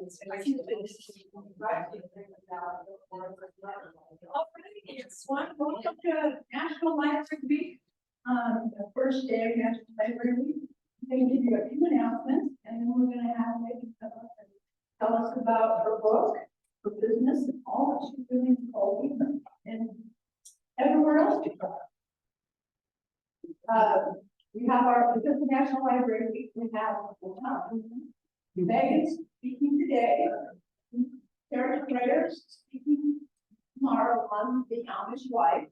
Welcome to National Library Week. The first day of National Library Week. I'm going to give you a few announcements, and then we're going to have Megan come up and tell us about her book, her business, and all that she's doing in Colby and everywhere else she tries. We have because of National Library Week, we have Megan speaking today, Sarah Prayers speaking tomorrow on the Amish Wife.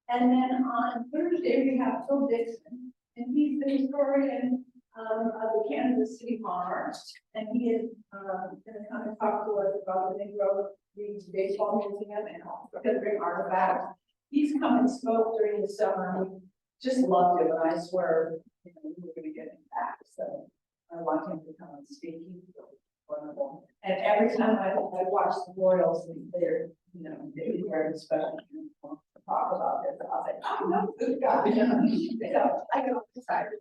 And then on Thursday, we have Phil Dixon, and he's the historian of the Kansas City Monarchs. And he is going to come and talk to us about the Negro Leagues Baseball Museum and also bring artifacts. He's come and spoke during the summer, and we just loved it, and I swear, we were going to get him back. So I want him to come and speak. He's wonderful. And every time I watch the Royals, they're, they wear a special uniform to talk about this. I was like, oh, no, good guy. So I go excited.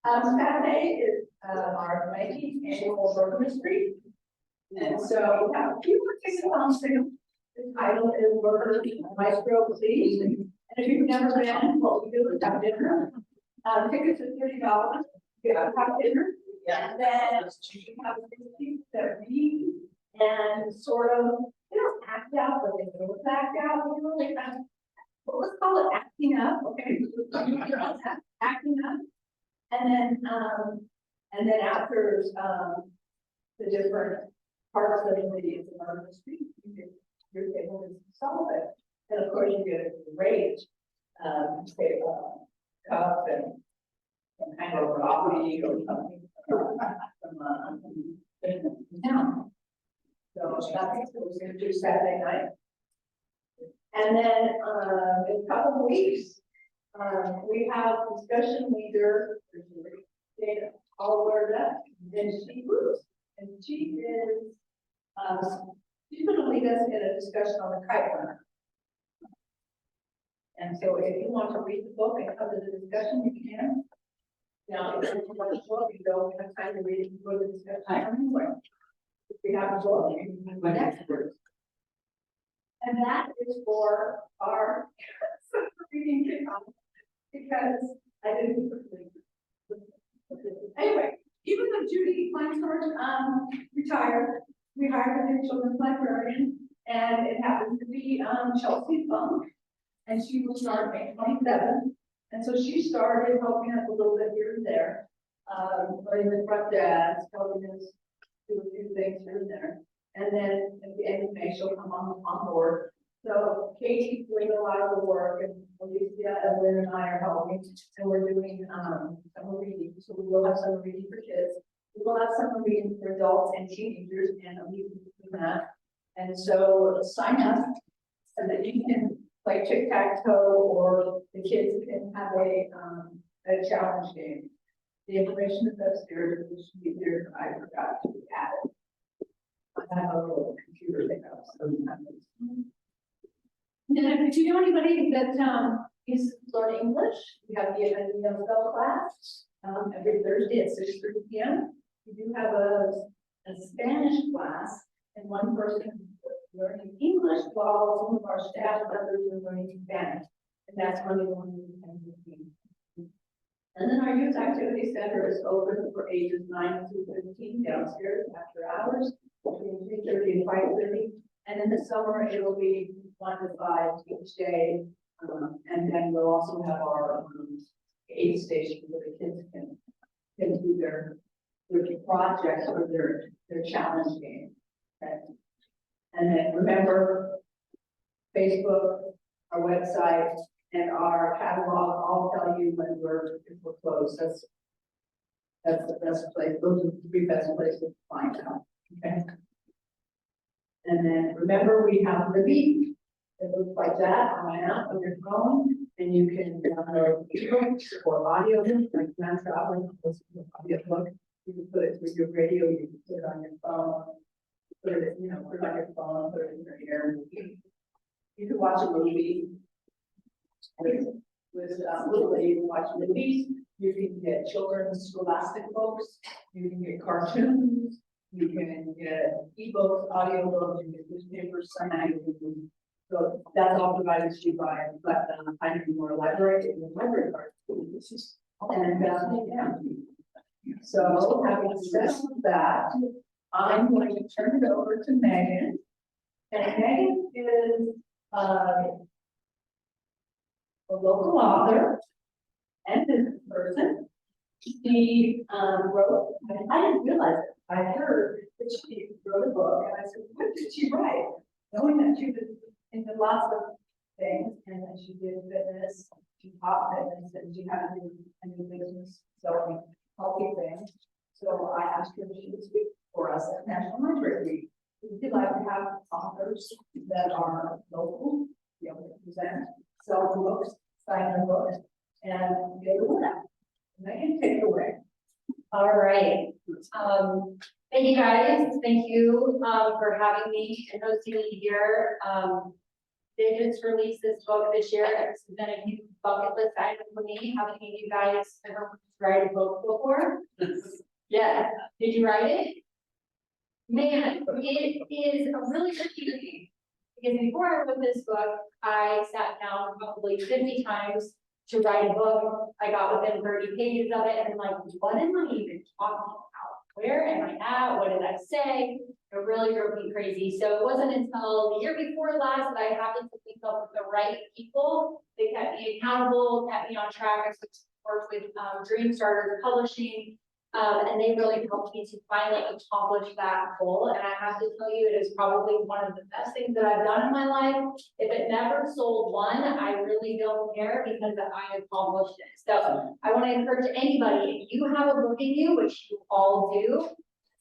Saturday is our 19th annual Burger Mystery. And so we have a few more tickets on sale. The title is Burger Maestro, please. And if you've never been, what we do is have dinner. Tickets are $30. You have dinner. Yeah. And then we have things that read and sort of, act out, but they don't act out, like kind of, well, let's call it acting up, okay? Acting up. And then after the different parts of the murder mystery, you're able to solve it. And of course you get a great cup and some kind of coffee or something from town. So that's what we're going to do Saturday night. And then in a couple of weeks, we have discussion leader, Alberta, and she is, she's going to lead us in a discussion on the kite runner. And so if you want to read the book and come to the discussion, you can. Now, if you want the book, you don't have time to read it, you go to the discussion. Anyway, if we have a book, you can be experts. And that is for our reading kickoff, because I didn't. Anyway, even though Judy Kleinsford retired, we hired a new children's librarian, and it happens to be Chelsea Funk, and she will start May 27th. And so she started helping us a little bit here and there, learning the front desk, helping us do a few things here and there. And then at the end of May, she'll come on board. So Katie's doing a lot of the work, and Alicia and Lynn and I are helping, and we're doing summer reading. So we will have summer reading for kids. We will have summer reading for adults and teenagers, and we'll be doing that. And so sign up so that you can play tic-tac-toe, or the kids can have a challenge game. The information is upstairs. It should be there. I forgot to add it. I have a little computer pickup. So and then if you know anybody that is learning English, we have the spell class every Thursday at 6:30 p.m. We do have a Spanish class, and one person learning English while some of our staff members are learning Spanish. And that's Monday morning and 10:15. And then our youth activity center is open for ages 9 to 15 downstairs after hours between 3:30 and 5:30. And in the summer, it'll be 1 to 5 each day. And then we'll also have our aid station where the kids can do their projects or their challenge game. Okay. And then remember, Facebook, our website, and our catalog all tell you when we're closed. That's the best place. Those are the 3 best places to find out. Okay. And then remember, we have Libby. It looks like that on my app on your phone, and you can download ebooks or audio like Matt Traveling, audio book. You can put it through your radio. You can put it on your phone. Put it, put it on your phone. Put it in your ear. You can watch a movie with little lady. You can watch movies. You can get children's scholastic books. You can get cartoons. You can get ebooks, audiobooks, you get newspapers, some magazines. So that's all provided to you by, but I need more library, and library card. And, yeah. So having said that, I'm going to turn it over to Megan. And Megan is, a local author and business person. She wrote, I didn't realize it. I heard that she wrote a book, and I said, what did she write? Knowing that she was into lots of things, and that she did fitness, she taught fitness, and she had a new business selling healthy things. So I asked her if she would speak for us at National Library Week. We'd like to have authors that are local, be able to present, sell books, sign their books, and get the word out. Megan, take it away. All right. Thank you guys. Thank you for having me and hosting me here. They just released this book this year. It's been a huge bucket list item for me. How many of you guys ever write a book before? Yeah. Did you write it? Man, it is a really tricky thing. Because before I wrote this book, I sat down probably 50 times to write a book. I got within 30 pages of it, and I'm like, what am I even talking about? Where am I at? What did I say? It really drove me crazy. So it wasn't until the year before last that I happened to link up with the right people. They kept me accountable, kept me on track. I worked with Dream Starters Publishing, and they really helped me to finally accomplish that goal. And I have to tell you, it is probably one of the best things that I've done in my life. If it never sold one, I really don't care because I accomplished it. So I want to encourage anybody, if you have a book in you, which you all do,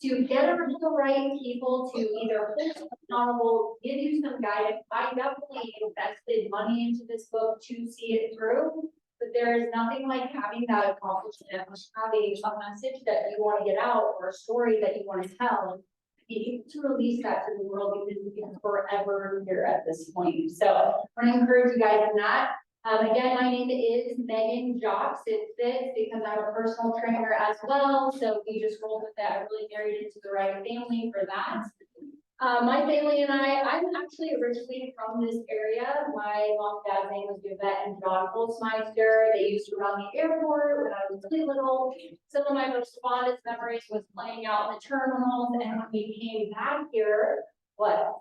to get over to the right people to either hold you accountable, give you some guidance. I definitely invested money into this book to see it through. But there is nothing like having that accomplishment, having a message that you want to get out or a story that you want to tell, and be able to release that to the world because it's forever here at this point. So I want to encourage you guys in that. Again, my name is Megan Jocks. It fits because I'm a personal trainer as well. So we just rolled with that. I really married into the right family for that. My family and I'm actually originally from this area. My mom and dad's name was Yvette and John Holzmeister. They used to run the airport when I was really little. Some of my most fondest memories was playing out in the terminals, and when we came back here,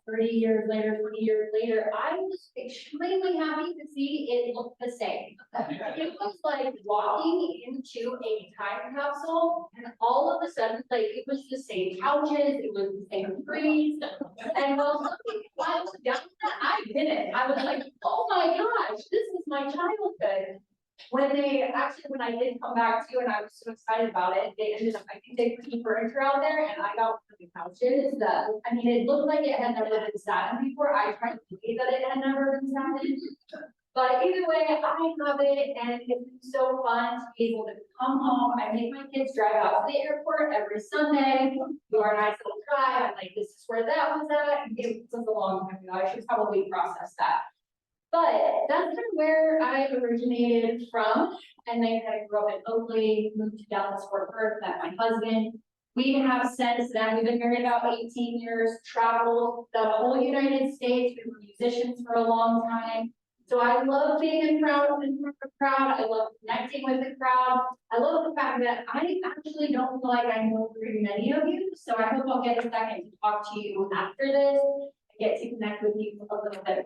30 years later, 20 years later, I was extremely happy to see it look the same. It was like walking into a time capsule, and all of a sudden, like, it was the same couches, it was the same trees, and while something was down there, I didn't. I was like, oh my gosh, this is my childhood. When I did come back to, and I was so excited about it, they ended up, I think they put the furniture out there, and I got one of the couches that, I mean, it looked like it had never been sat in before. I tried to believe that it had never been sat in. But either way, I love it, and it's been so fun to be able to come home. I make my kids drive out to the airport every Sunday, do our nice little drive. I'm like, this is where that was at. It was a long time ago. I should probably process that. But that's kind of where I originated from, and then kind of grew up in Oakley, moved to Dallas Fort Worth, met my husband. We have since then, we've been married about 18 years, traveled the whole United States. We were musicians for a long time. So I love being in front of the crowd. I love connecting with the crowd. I love the fact that I actually don't feel like I know very many of you. So I hope I'll get a second to talk to you after this and get to connect with you a little bit.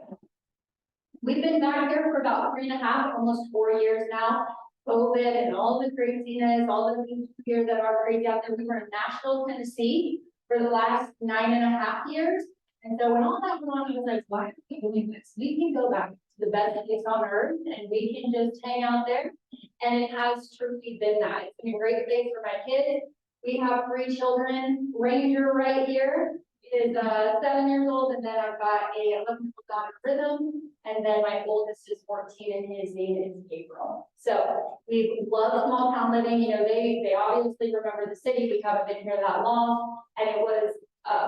We've been back here for about 3.5, almost 4 years now. COVID and all the craziness, all the things here that are crazy out there. We were in Nashville, Tennessee for the last 9.5 years. And so when all that went on, I was like, why are we doing this? We can go back to the best place on earth and we can just hang out there. And it has truly been that. It's been a great place for my kids. We have 3 children. Ranger right here is 7 years old, and then I've got a 11-year-old daughter, Rhythm, and then my oldest is 14, and his name is Gabriel. So we love small town living. You know, they obviously remember the city. We haven't been here that long, and it was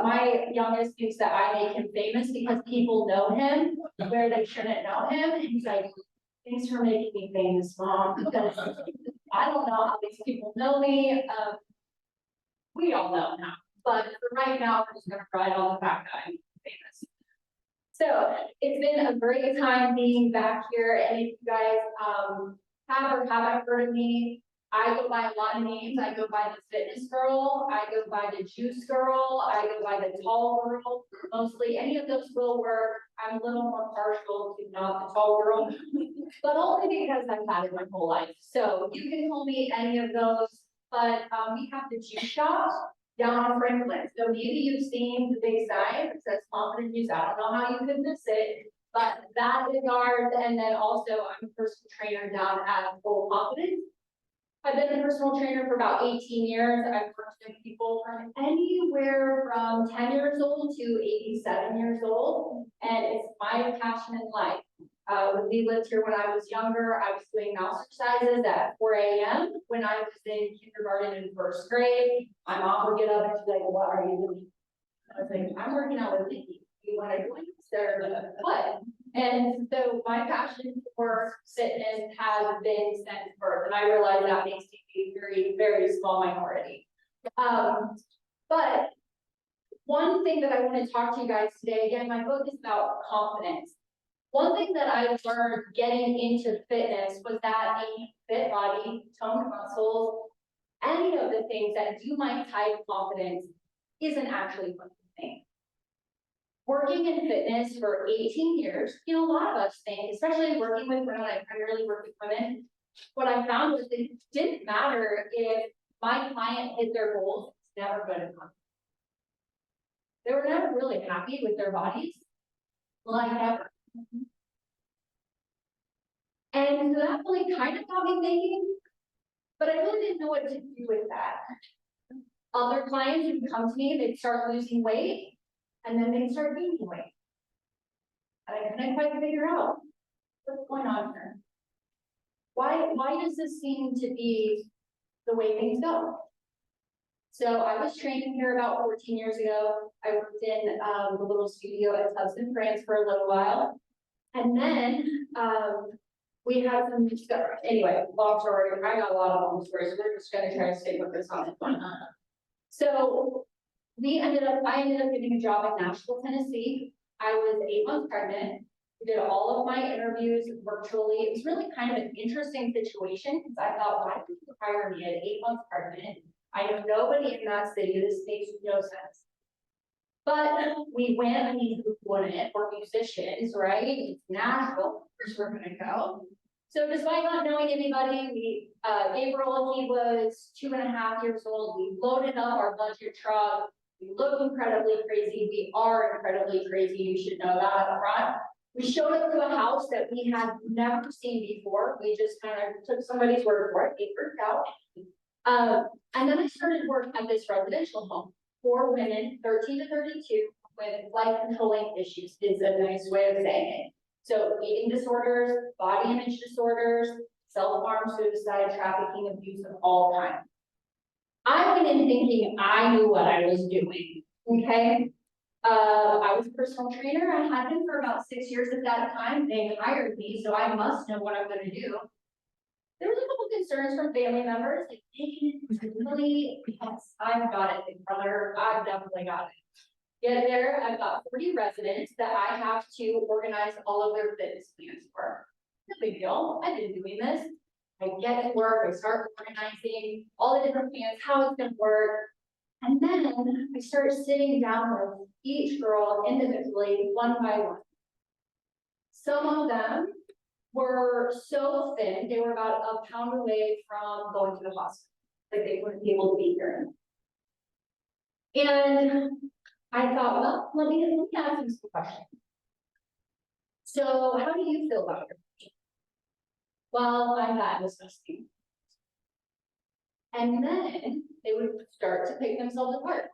my youngest thinks that I make him famous because people know him where they shouldn't know him, and he's like, "Thanks for making me famous, Mom." Because I don't know how these people know me. We all know now. but for right now, we're just gonna ride on the fact that I'm famous. So it's been a great time being back here, and if you guys, have or haven't heard of me, I go by a lot of names. I go by the fitness girl, I go by the juice girl, I go by the tall girl. Mostly any of those will work. I'm a little more partial to not the tall girl, but only because I've had it my whole life. So you can call me any of those, but we have the juice shop down on Franklin. So maybe you've seen the big sign that says confident juice. I don't know how you could miss it, but that is ours. And then also I'm a personal trainer down at Full Confidence. I've been a personal trainer for about 18 years. I've worked with people from anywhere from 10 years old to 87 years old, and it's my passion in life. When we lived here when I was younger, I was doing mouse exercises at 4 a.m. when I was in kindergarten and first grade. My mom would get up and she's like, "What are you doing?" I was like, "I'm working out with Nikki. You want to do it?" So what? And so my passion for fitness has been since birth, and I realize that makes me a very, very small minority. But one thing that I want to talk to you guys today, again, my book is about confidence. One thing that I learned getting into fitness was that a fit body, toned muscles, any of the things that you might type confidence isn't actually what you think. Working in fitness for 18 years, a lot of us think, especially working with women, I primarily work with women, what I found was that it didn't matter if my client hit their goals, it's never good enough. They were never really happy with their bodies, like ever. And so that really kind of got me thinking, but I really didn't know what to do with that. Other clients would come to me, they'd start losing weight, and then they'd start gaining weight. And I couldn't quite figure out what's going on here. Why does this seem to be the way things go? So I was training here about 14 years ago. I worked in the little studio at Hudson, France for a little while. And then we had some stuff. Anyway, long story, I got a lot of long stories. We're just gonna try to stay with this on this one. So I ended up getting a job in Nashville, Tennessee. I was 8 months pregnant. We did all of my interviews virtually. It was really kind of an interesting situation because I thought, why would you hire me at 8 months pregnant? I know nobody in that city. This makes no sense. But we went, I mean, who wouldn't? We're musicians, right? It's Nashville, where's we're gonna go. So despite not knowing anybody, Gabriel, he was 2.5 years old. We loaded up our budget truck. We look incredibly crazy. We are incredibly crazy. You should know that up front. We showed up to a house that we had never seen before. We just kind of took somebody's word for it. It worked out. And then I started work at this residential home for women 13 to 32 with life controlling issues is a nice way of saying it. So eating disorders, body image disorders, self-harm, suicide, trafficking, abuse of all kinds. I went in thinking I knew what I was doing, okay? I was a personal trainer. I had been for about 6 years at that time. They hired me, so I must know what I'm gonna do. There was a couple concerns from family members, like, hey, really, yes, I've got it, big brother, I've definitely got it. Get there, I've got 40 residents that I have to organize all of their fitness plans for. No big deal, I've been doing this. I get to work, I start organizing all the different plans, how it's gonna work. And then I start sitting down with each girl individually, one by one. Some of them were so thin, they were about a pound away from going to the hospital. Like they wouldn't be able to be here. And I thought, well, let me ask you some questions. So how do you feel about your body? Well, I'm that disgusting. And then they would start to pick themselves apart.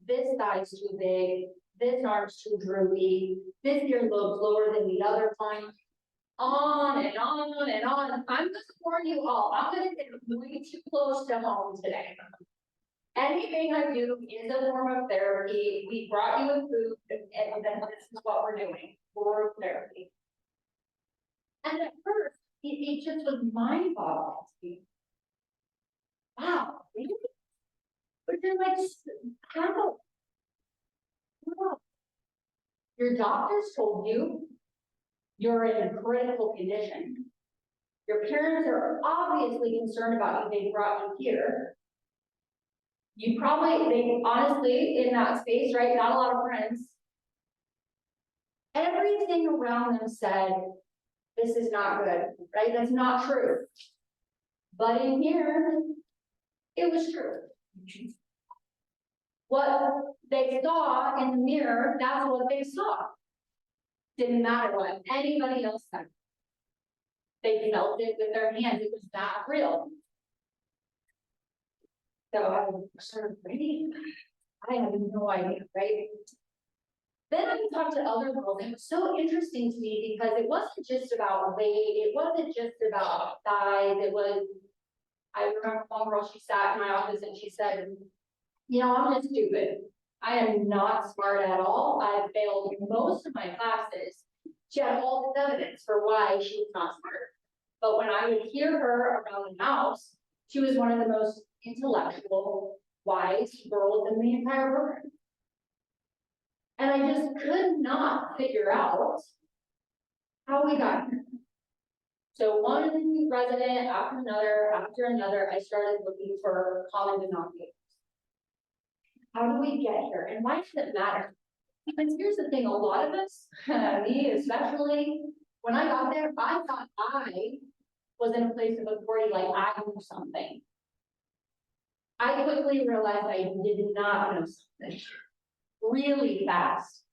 This thigh's too big, this arm's too droopy, this earlobe's lower than the other one. On and on and on. I'm gonna warn you all, I'm gonna get way too close to home today. Anything I do is a form of therapy. We brought you a food, and then this is what we're doing, for therapy. And at first, it just was mind-boggling to me. Wow, really? But they're like, how? Your doctors told you you're in critical condition. Your parents are obviously concerned about you, they brought you here. You probably, they honestly, in that space, right, not a lot of friends. Everything around them said, this is not good, right? That's not true. But in here, it was true. What they saw in the mirror, that's what they saw. Didn't matter what anybody else said. They felt it with their hands, it was that real. So I was sort of ready. I had no idea, right? Then I talked to other girls, and it was so interesting to me because it wasn't just about weight, it wasn't just about size, it was, I remember one girl, she sat in my office and she said, you know, I'm just stupid. I am not smart at all. I failed most of my classes. She had all this evidence for why she was not smart. But when I would hear her around the house, she was one of the most intellectual, wise girls in the entire program. And I just could not figure out how we got here. So one resident after another, I started looking for common denominators. How do we get here? And why does it matter? Because here's the thing, a lot of us, me especially, when I got there, I thought I was in a place of authority, like I knew something. I quickly realized I did not know something really fast.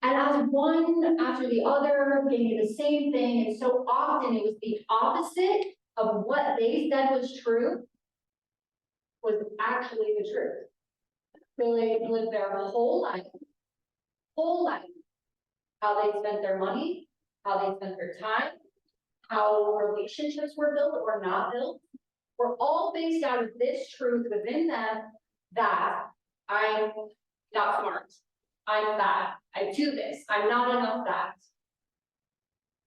And as one after the other gave me the same thing, and so often it was the opposite of what they said was true, was actually the truth. They lived their whole life, how they spent their money, how they spent their time, how relationships were built or not built, were all based out of this truth within them that I'm not smart, I'm fat, I do this, I'm not enough that.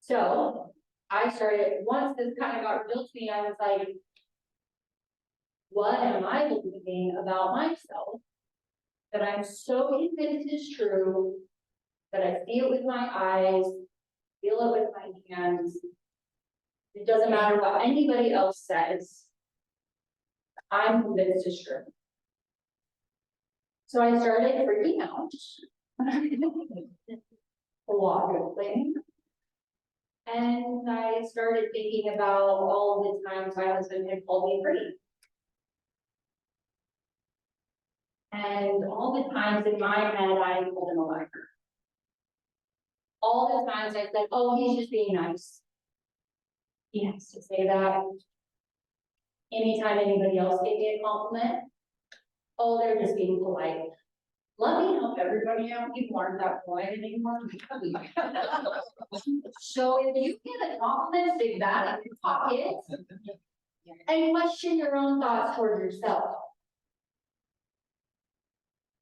So I started, once this kind of got revealed to me, I was like, what am I believing about myself that I'm so convinced is true, that I see it with my eyes, feel it with my hands. It doesn't matter what anybody else says. I'm convinced it's true. So I started freaking out. Logically. And I started thinking about all the times my husband had called me pretty. And all the times in my head, I told him a liar. All the times I said, oh, he's just being nice. He has to say that. Anytime anybody else gave me a compliment, oh, they're just being polite. Let me help everybody out. People aren't that polite anymore. So if you get a compliment, stick that in your pocket and question your own thoughts toward yourself.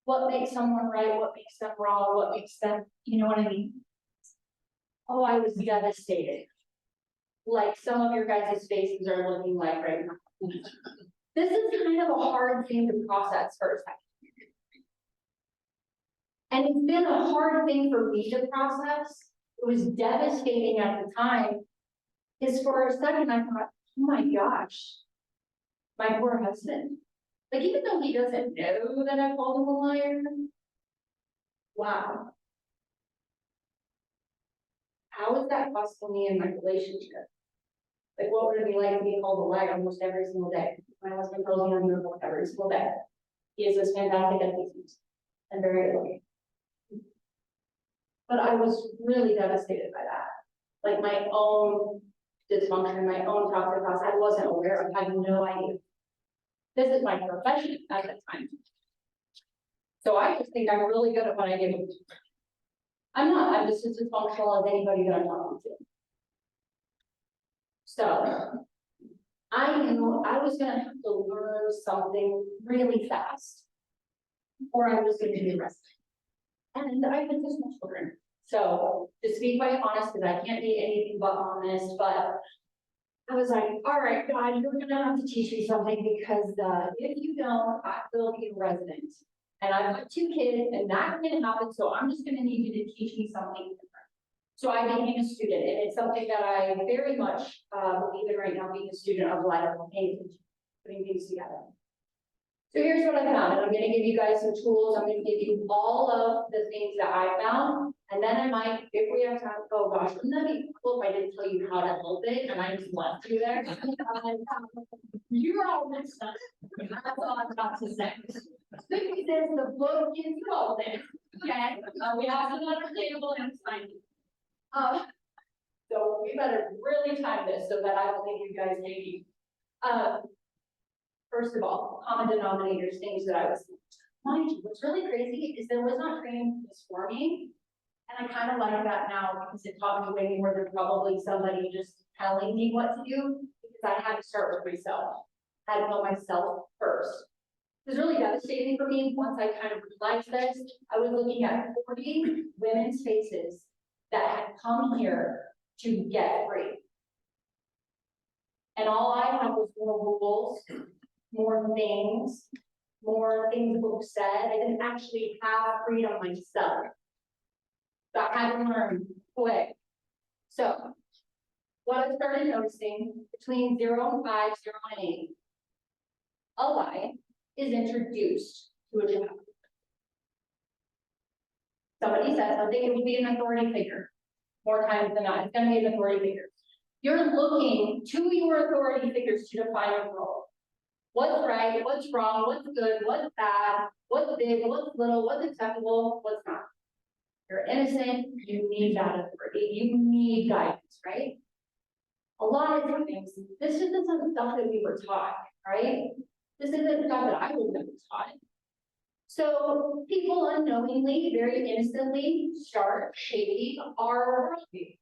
What makes someone right? What makes them wrong? What makes them, you know what I mean? Oh, I was devastated. Like some of your guys' faces are looking like right now. This is kind of a hard thing to process for a second. And it's been a hard thing for me to process. It was devastating at the time. Because for a second I thought, oh my gosh, my poor husband. Like even though he doesn't know that I called him a liar, wow. How is that costing me in my relationship? Like what would it be like to be called a liar almost every single day? My husband calls me on the phone every single day. He is this fantastic at business and very lucky. But I was really devastated by that. Like my own dysfunction, my own toxic thoughts, I wasn't aware of, I had no idea. This is my profession at that time. So I just think I'm really good at what I do. I'm not, I'm just as dysfunctional as anybody that I'm talking to. So I knew I was gonna have to learn something really fast, or I was gonna be arrested. And I've been to small children. So to be quite honest, because I can't be anything but honest, but I was like, all right, God, you're gonna have to teach me something because, if you don't, I will be a resident. And I've got 2 kids and that can happen, so I'm just gonna need you to teach me something different. So I became a student, and it's something that I very much, believe in right now, being a student of life, putting things together. So here's what I found, and I'm gonna give you guys some tools, I'm gonna give you all of the things that I found, and then I might, if we have time, oh gosh, wouldn't that be cool if I didn't tell you how to help it, and I just left you there? You're all mixed up, that's all I've got to say. Vicky says the book is called this, okay, we have some other table and sign. So we better really time this so that I don't leave you guys hanging. First of all, common denominators, things that I was, mind you, what's really crazy is there was not training for this for me. And I kind of like that now because it taught me way more than probably somebody just telling me what to do, because I had to start with myself. I had to know myself first. It was really devastating for me once I kind of realized this. I was looking at 40 women's faces that had come here to get free. And all I had was more rules, more things books said. I didn't actually have freedom myself. So I had to learn quick. So what I started noticing between 0 and 5, 0 and 8, a life is introduced to a child. Somebody said something, it would be an authority figure. More times than not, it's going to be an authority figure. You're looking to your authority figures to define a role. What's right, what's wrong, what's good, what's bad, what's big, what's little, what's acceptable, what's not. You're innocent, you need that authority, you need guidance, right? A lot of things, this isn't some stuff that we were taught, right? This isn't stuff that I was never taught. So people unknowingly, very innocently start shaping our worldview.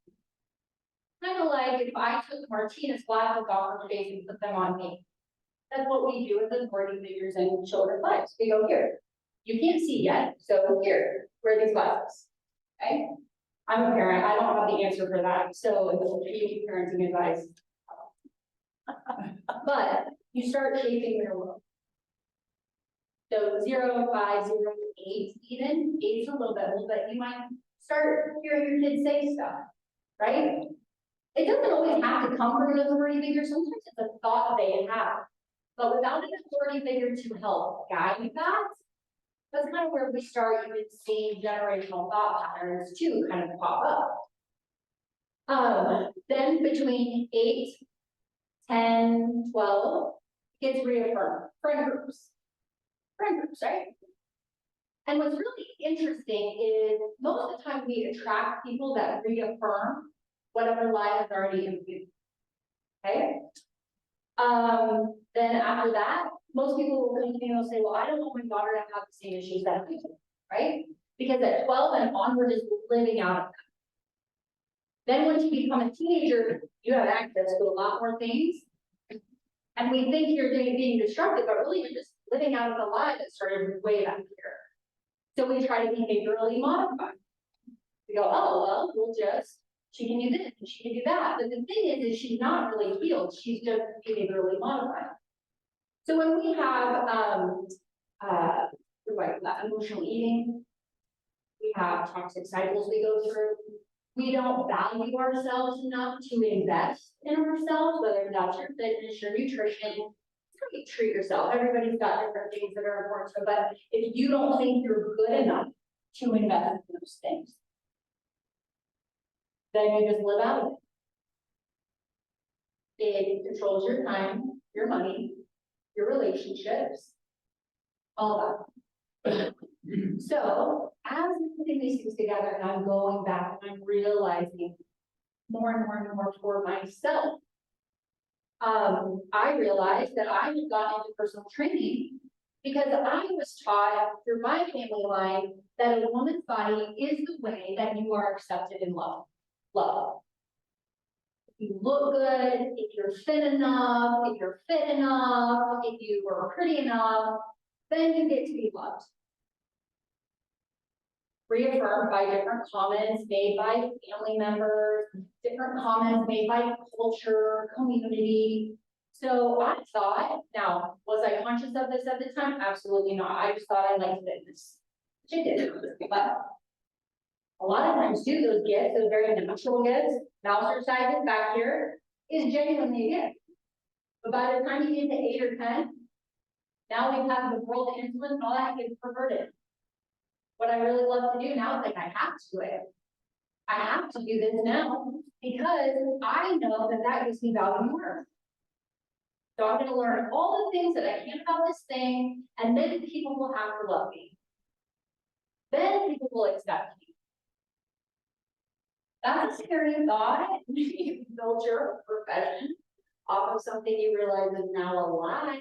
Kind of like if I took Martina's glasses off her face and put them on me. That's what we do with authority figures in children's lives. We go, here, you can't see yet, so here, wear these glasses, okay? I'm a parent, I don't have the answer for that, so if you need parenting advice. But you start shaping your world. So 0, 5, 0, 8, even, 8 is a little bit old, but you might start hearing your kids say stuff, right? It doesn't always have to come from an authority figure, sometimes it's a thought they have. But without an authority figure to help guide that, that's kind of where we start even seeing generational thought patterns too kind of pop up. Then between 8, 10, 12, kids reaffirm friend groups, right? And what's really interesting is most of the time we attract people that reaffirm whatever lie has already imputed. Okay. Then after that, most people will continue to say, well, I don't want my daughter to have the same issues that I do, right? Because at 12 and onward is living out of that. Then once you become a teenager, you have access to a lot more things. And we think you're being destructive, but really you're just living out of the lie that started way back here. So we try to behaviorally modify. We go, oh, well, she can do this, and she can do that. But the thing is she's not really healed. She's just behaviorally modified. So when we have, emotional eating, we have toxic cycles we go through. We don't value ourselves enough to invest in ourselves, whether that's your fitness, your nutrition. It's how you treat yourself. Everybody's got different things that are important to them, but if you don't think you're good enough to invest in those things, then you just live out of it. It controls your time, your money, your relationships, all that. So as I'm putting these things together and I'm going back and I'm realizing more and more and more for myself, I realized that I had gotten into personal training because I was taught through my family line that a woman's body is the way that you are accepted in love. If you look good, if you're thin enough, if you're fit enough, if you were pretty enough, then you get to be loved. Reaffirmed by different comments made by family members, different comments made by culture, community. So I thought, now, was I conscious of this at the time? Absolutely not. I just thought I liked fitness. Which I did, but a lot of times too, those gifts, those very natural gifts, mouse sizes back here, is genuinely a gift. But by the time you get to 8 or 10, now we have the world influence and all that gets perverted. What I really love to do now is like, I have to do it. I have to do this now because I know that that gives me value and worth. So I'm gonna learn all the things that I can about this thing, and then people will have to love me. Then people will accept me. That's a scary thought. You build your profession off of something you realize is now a lie.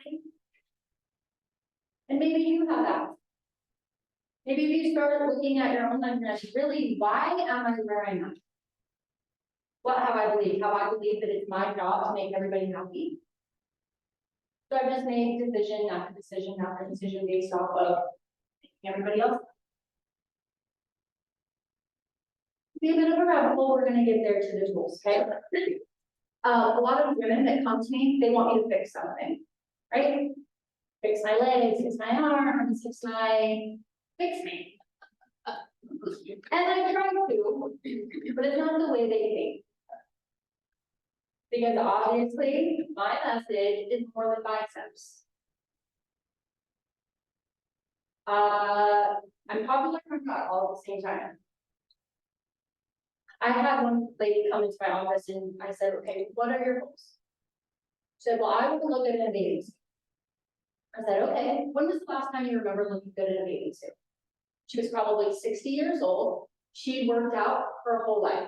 And maybe you have that. Maybe if you start looking at your own life and ask, really, why am I where I'm at? What have I believed? Have I believed that it's my job to make everybody happy? So I've just made decision after decision after decision based off of making everybody else. Be a bit of a rabbit hole, we're gonna get there to the tools, okay? A lot of women that come to me, they want me to fix something, right? Fix my legs, fix my arms, fix me. And I try to, but it's not the way they think. Because obviously, my message is more than biceps. I'm popular and not all at the same time. I had one lady come into my office and I said, okay, what are your goals? She said, well, I want to look good in a bathing suit. I said, okay, when was the last time you remember looking good in a bathing suit? She was probably 60 years old. She worked out her whole life.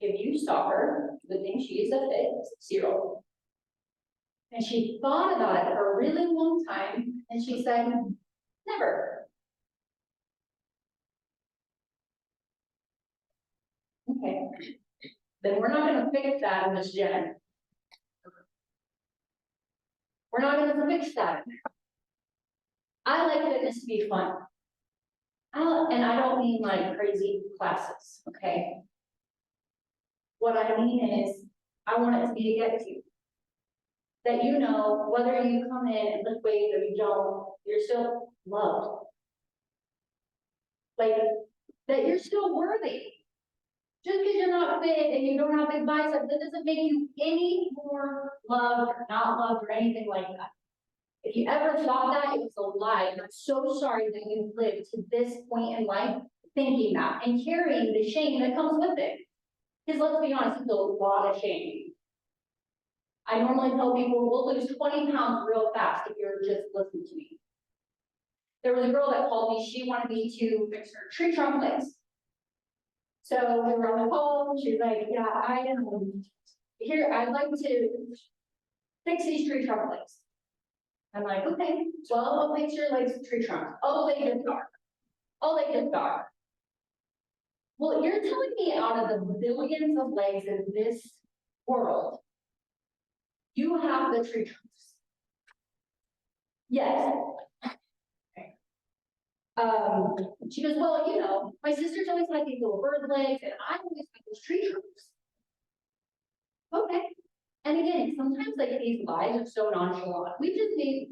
If you saw her, the thing she is a fit 6-year-old. And she thought about it for a really long time, and she said, never. Okay, then we're not gonna fix that in this gen. We're not gonna fix that. I like fitness to be fun. And I don't mean like crazy classes, okay? What I mean is, I want it to be a get to. That you know, whether you come in and lift weights or you don't, you're still loved. Like, that you're still worthy. Just because you're not fit and you don't have big biceps, that doesn't make you any more loved or not loved or anything like that. If you ever thought that, it was a lie. And I'm so sorry that you lived to this point in life thinking that and carrying the shame that comes with it. Because let's be honest, it's a lot of shame. I normally tell people we'll lose 20 pounds real fast if you're just listening to me. There was a girl that called me, she wanted me to fix her tree trunk legs. So we were on the call, she was like, yeah, I am here, I'd like to fix these tree trunk legs. I'm like, okay, well, I'll fix your legs tree trunk. Oh, they just are. Oh, they just are. Well, you're telling me out of the billions of legs in this world, you have the tree trunks. Yes. She goes, well, you know, my sister's always had these little bird legs, and I always had those tree trunks. Okay. And again, sometimes like these lies are so nonchalant. We just need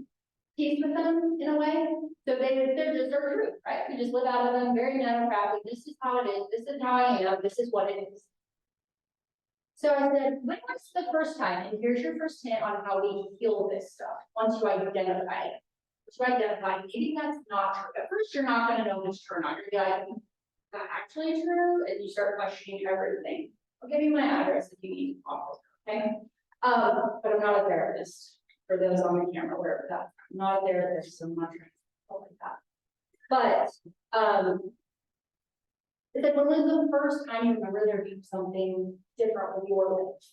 peace with them in a way. So they're just our truth, right? We just live out of them very matter of factly. This is how it is. This is how I am. This is what it is. So I said, when was the first time? And here's your first hint on how we heal this stuff once you identify it. To identify, maybe that's not true. At first, you're not going to know what's true or not. You're going to be like, that's actually true, and you start questioning everything. I'll give you my address if you need to call, okay? But I'm not a therapist. For those on the camera, wherever that. I'm not a therapist, so I'm not trying to talk like that. But it's like, when was the first time you remember there being something different with your life?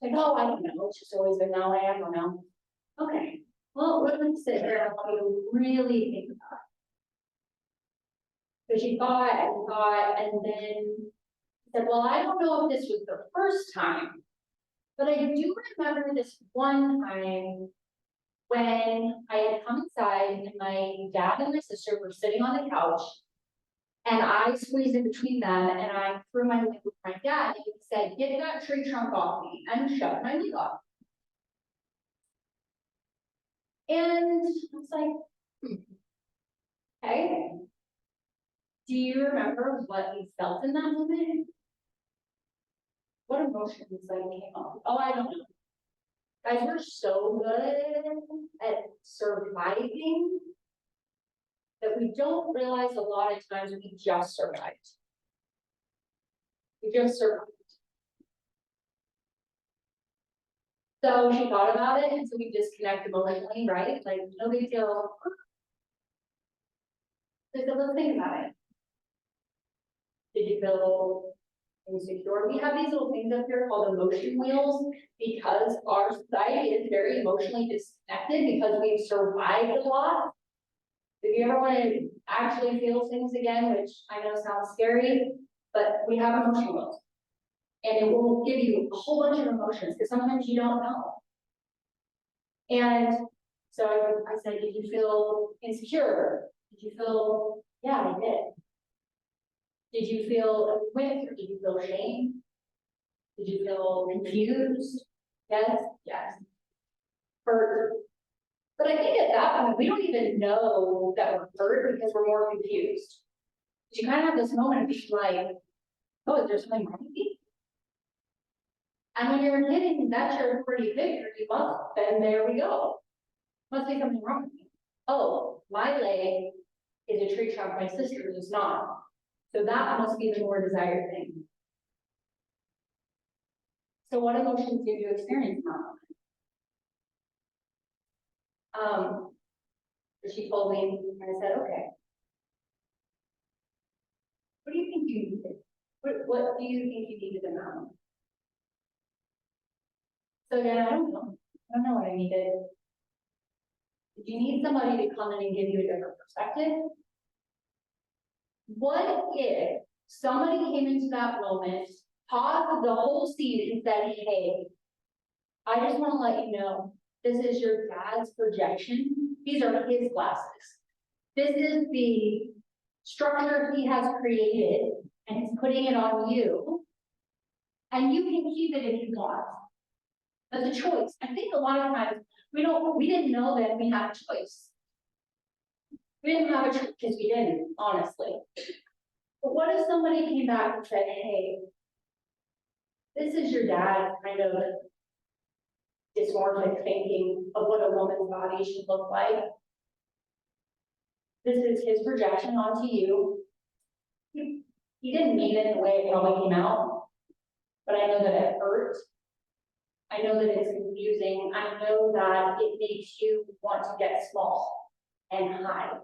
Like, oh, I don't know. It's just always been that way. I don't know. Okay. Well, we're going to sit here and want you to really think about it. So she thought and thought, and then said, well, I don't know if this was the first time, but I do remember this one time when I had come inside and my dad and my sister were sitting on the couch, And I squeezed in between them and I threw my leg with my dad and he said, get that tree trunk off me, and shoved my leg off. And I was like, okay. Do you remember what you felt in that moment? What emotions like came up? Oh, I don't know. Guys, we're so good at surviving that we don't realize a lot of times we just survived. We just survived. So she thought about it, and so we disconnect emotionally, right? Like, no big deal. So let's think about it. Did you feel insecure? We have these little things up here called emotion wheels because our society is very emotionally disconnected because we've survived a lot. If you ever want to actually feel things again, which I know sounds scary, but we have emotion wheels. And it will give you a whole bunch of emotions because sometimes you don't know. And so I said, did you feel insecure? Did you feel, yeah, I did. Did you feel went through? Did you feel shame? Did you feel confused? Yes, yes. Hurt. But I think at that point, we don't even know that we're hurt because we're more confused. You kind of have this moment of being like, oh, is there something wrong with me? And when you're a kid and that chair is pretty big, you must, then there we go. Must be something wrong with me. Oh, my leg is a tree trunk, my sister's is not. So that must be the more desired thing. So what emotions did you experience now? She told me, and I said, okay. What do you think you needed? What do you think you needed to know? So then I don't know. I don't know what I needed. Did you need somebody to come in and give you a different perspective? What if somebody came into that moment, paused the whole scene and said, hey, I just want to let you know, this is your dad's projection. These are his glasses. This is the structure he has created and he's putting it on you. And you can keep it if you want. But the choice, I think a lot of times we didn't know that we had a choice. We didn't have a choice because we didn't, honestly. But what if somebody came back and said, hey, this is your dad's kind of dysmorphic thinking of what a woman's body should look like. This is his projection onto you. He didn't mean it the way it probably came out, but I know that it hurt. I know that it's confusing. I know that it makes you want to get small and hide.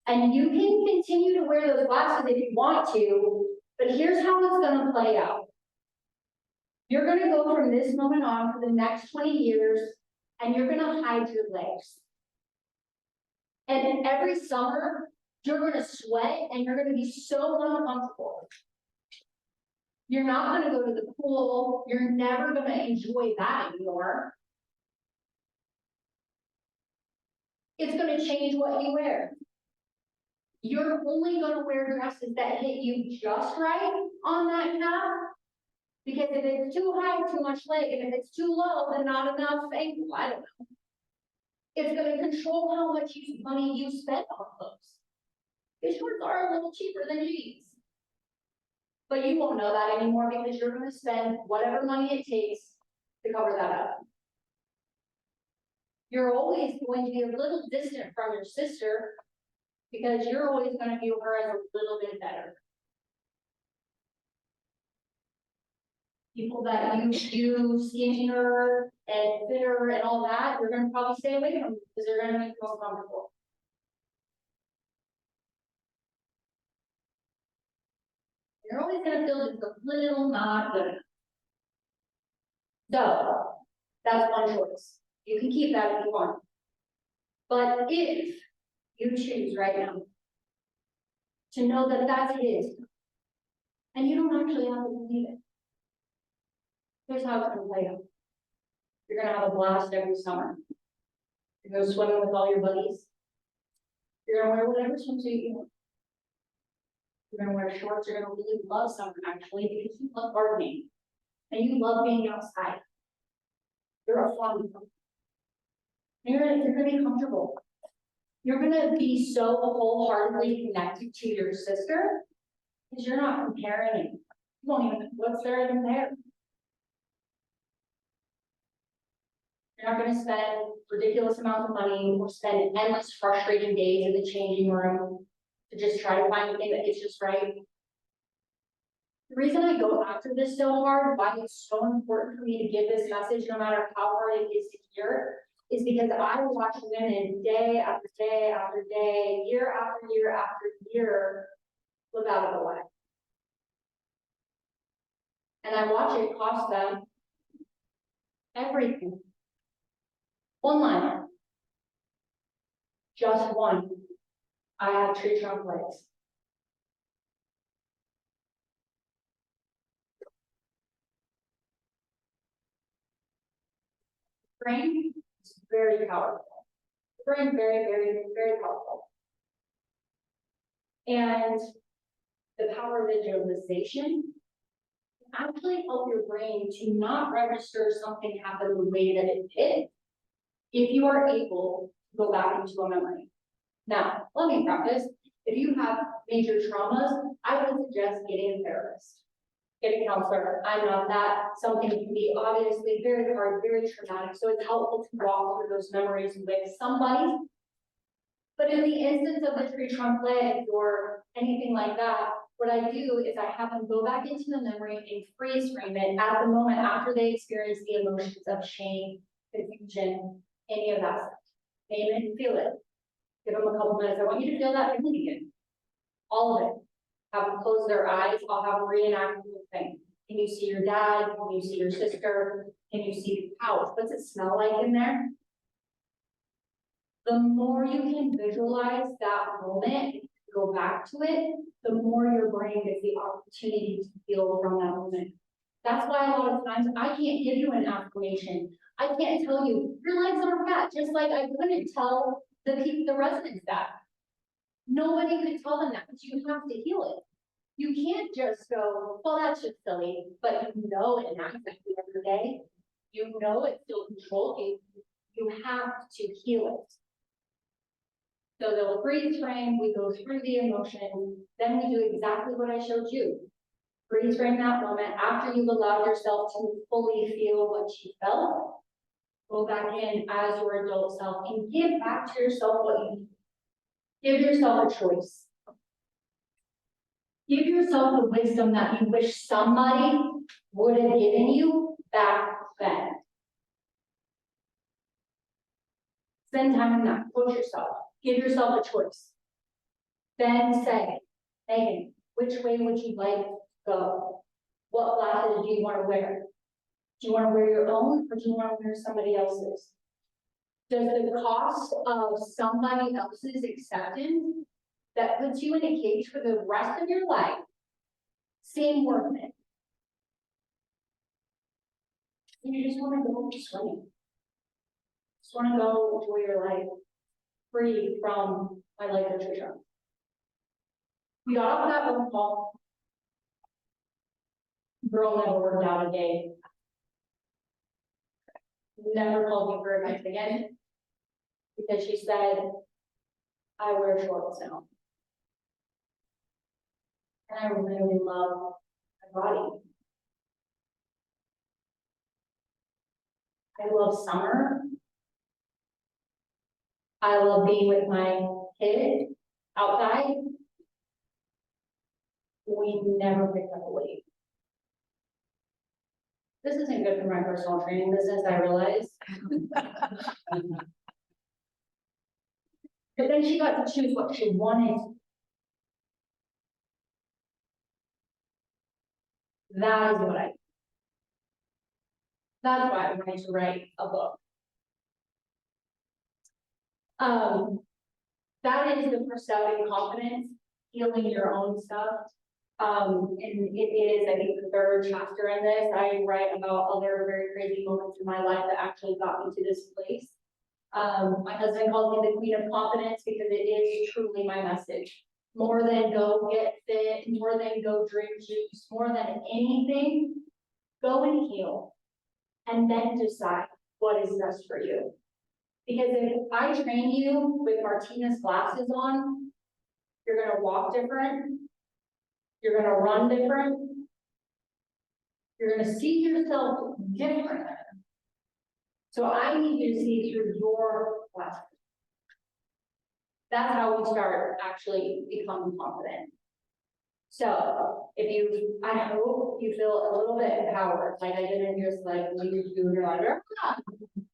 And you can continue to wear those glasses if you want to, but here's how it's going to play out. You're going to go from this moment on for the next 20 years, and you're going to hide your legs. And every summer, you're going to sweat and you're going to be so uncomfortable. You're not going to go to the pool. You're never going to enjoy that anymore. It's going to change what you wear. You're only going to wear dresses that hit you just right on that calf. Because if it's too high, too much leg, and if it's too low, then not enough ankle. I don't know. It's going to control how much money you spend on clothes. Because shorts are a little cheaper than jeans. But you won't know that anymore because you're going to spend whatever money it takes to cover that up. You're always going to be a little distant from your sister because you're always going to view her as a little bit better. People that you view skinnier and fitter and all that, you're going to probably stay away from because they're going to make you more comfortable. You're always going to feel just a little not good enough. So that's one choice. You can keep that if you want. But if you choose right now to know that that's his, and you don't actually have to believe it, here's how it's going to play out. You're going to have a blast every summer. You're going to swim with all your buddies. You're going to wear whatever swimsuit you want. You're gonna wear shorts, you're gonna really love summer actually, because you love gardening. And you love being outside. You're a farm. You're gonna be comfortable. You're gonna be so wholeheartedly connected to your sister, because you're not comparing it. You won't even, what's there to compare? You're not gonna spend ridiculous amounts of money or spend endless frustrating days in the changing room to just try to find a thing that is just right. The reason I go after this so hard, why it's so important for me to give this message, no matter how hard it is to hear, is because I watch women day after day after day, year after year after year, live out of the way. And I watch it cost them everything. One liner. Just one. I have tree trunk legs. Brain is very powerful. Brain very, very, very powerful. And the power of visualization can actually help your brain to not register something happened the way that it did, if you are able to go back into a memory. Now, let me preface, if you have major traumas, I would suggest getting a therapist. Get a counselor. I'm not that. Something can be obviously very hard, very traumatic, so it's helpful to walk through those memories with somebody. But in the instance of the tree trunk leg or anything like that, what I do is I have them go back into the memory and freeze frame it at the moment after they experience the emotions of shame, confusion, any of that stuff. Name it and feel it. Give them a couple minutes. I want you to feel that feeling again. All of it. Have them close their eyes. I'll have them reenact the whole thing. Can you see your dad? Can you see your sister? Can you see the house? What's it smell like in there? The more you can visualize that moment, go back to it, the more your brain gets the opportunity to feel from that moment. That's why a lot of times I can't give you an affirmation. I can't tell you, your legs are fat, just like I couldn't tell the residents that. Nobody could tell them that, but you have to heal it. You can't just go, well, that's just silly, but you know it actively every day. You know it still controls you. You have to heal it. So they'll freeze frame, we go through the emotion, then we do exactly what I showed you. Freeze frame that moment after you've allowed yourself to fully feel what you felt. Go back in as your adult self and give back to yourself what you need. Give yourself a choice. Give yourself the wisdom that you wish somebody would have given you back then. Spend time in that, coach yourself. Give yourself a choice. Then say, Megan, which way would you like to go? What glasses do you want to wear? Do you want to wear your own or do you want to wear somebody else's? Does the cost of somebody else's acceptance that puts you in a cage for the rest of your life seem worth it? You just want to go swimming. Just want to go enjoy your life. Free from my life literature. We got off that phone call. Girl never worked out a day. Never called me for advice again. Because she said, I wear shorts now. And I really love my body. I love summer. I love being with my kid outside. We never picked up a weight. This isn't good for my personal training business, I realize. But then she got to choose what she wanted. That is what that's why I wanted to write a book. That is the pursuing confidence, healing your own stuff. And it is, I think, the third chapter in this. I write about other very crazy moments in my life that actually got me to this place. My husband calls me the queen of confidence because it is truly my message. more than go get fit, more than go drink juice, more than anything, go and heal. And then decide what is best for you. Because if I train you with Martinez glasses on, you're gonna walk different, you're gonna run different, you're gonna see yourself different. So I need you to see through your glasses. That's how we start actually becoming confident. So if you, I hope you feel a little bit empowered, like I didn't just like leave you and you're like, "Ah,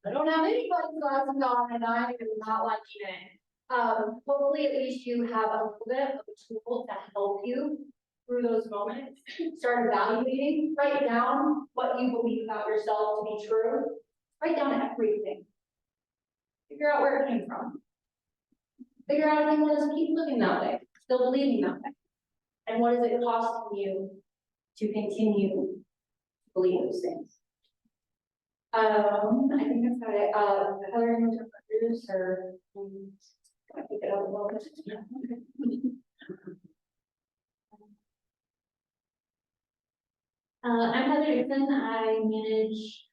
I don't have anybody's glasses on and I am not liking it." Hopefully at least you have a little bit of a tool to help you through those moments. Start evaluating, write down what you believe about yourself to be true. Write down everything. Figure out where it came from. Figure out if you want to keep living that way, still believing that way. And what is it costing you to continue to believe those things? I think that's about it. Heather, you want to produce or I pick it up a little bit? I'm Heather Dixon. I manage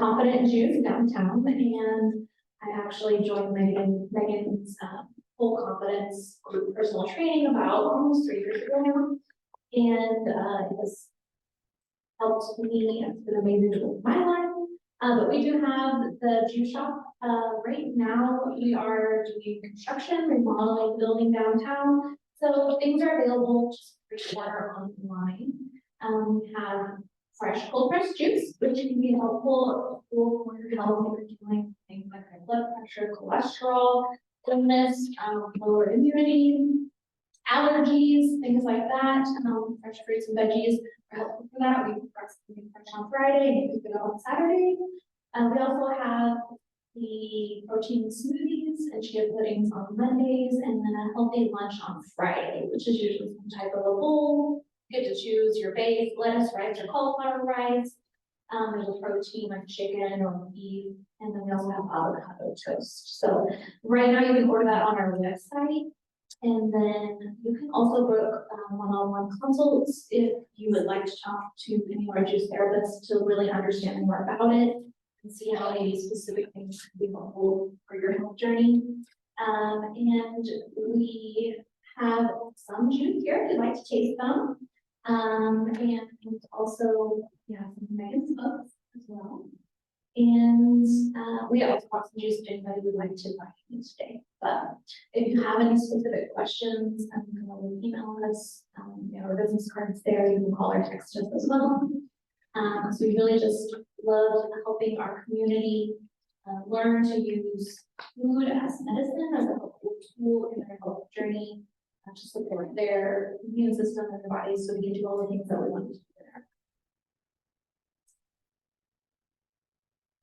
Confident Juice downtown, and I actually joined Megan's Full Confidence group personal training about almost 3 years ago now, and it has helped me. It's been amazing with my life. But we do have the juice shop. Right now, we are doing construction, remodeling the building downtown. So things are available just pre-order online. We have fresh cold pressed juice, which can be helpful for your health if you're doing things like high blood pressure, cholesterol, illness, lower immunity, allergies, things like that. Fresh fruits and veggies are helpful for that. We press fresh on Friday and pick it up on Saturday. We also have the protein smoothies and chia puddings on Mondays, and then a healthy lunch on Friday, which is usually some type of a bowl. You get to choose your base, lettuce, rice, or cauliflower rice. There's a protein like chicken or beef, and then we also have avocado toast. So right now you can order that on our website. And then you can also book one-on-one consults if you would like to talk to any of our juice therapists to really understand more about it and see how maybe specific things can be helpful for your health journey. And we have some juice here if you'd like to taste them. And also, yeah, some Megan's books as well. And we also have some juice if anybody would like to buy today. But if you have any specific questions, you can always email us. Our business card's there. You can call or text us as well. So we really just love helping our community learn to use food as medicine, as a helpful tool in their health journey, to support their immune system and their bodies so we can do all the things that we want to do there.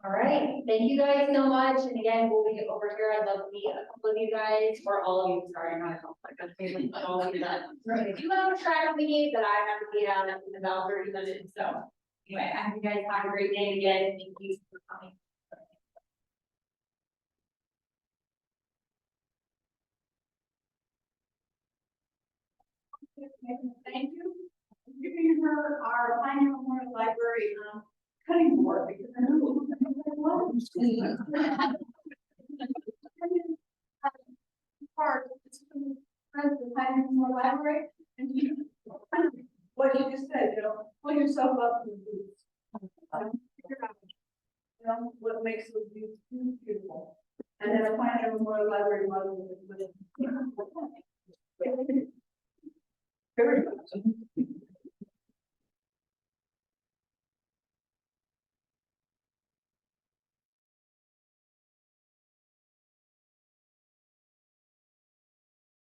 All right, thank you guys so much. And again, we'll be over here. I'd love to meet a couple of you guys, or all of you. Sorry, not a couple, but all of you guys. If you have a track meet that I have to be out in about 30 minutes. So anyway, I hope you guys have a great day again. Thank you for coming. Thank you. Giving her our Pioneer Memorial Library cutting board because I know part of the Pioneer Memorial Library, and what you just said, pull yourself up in the boots. Figure out, what makes those boots beautiful, and then a Pioneer Memorial Library model.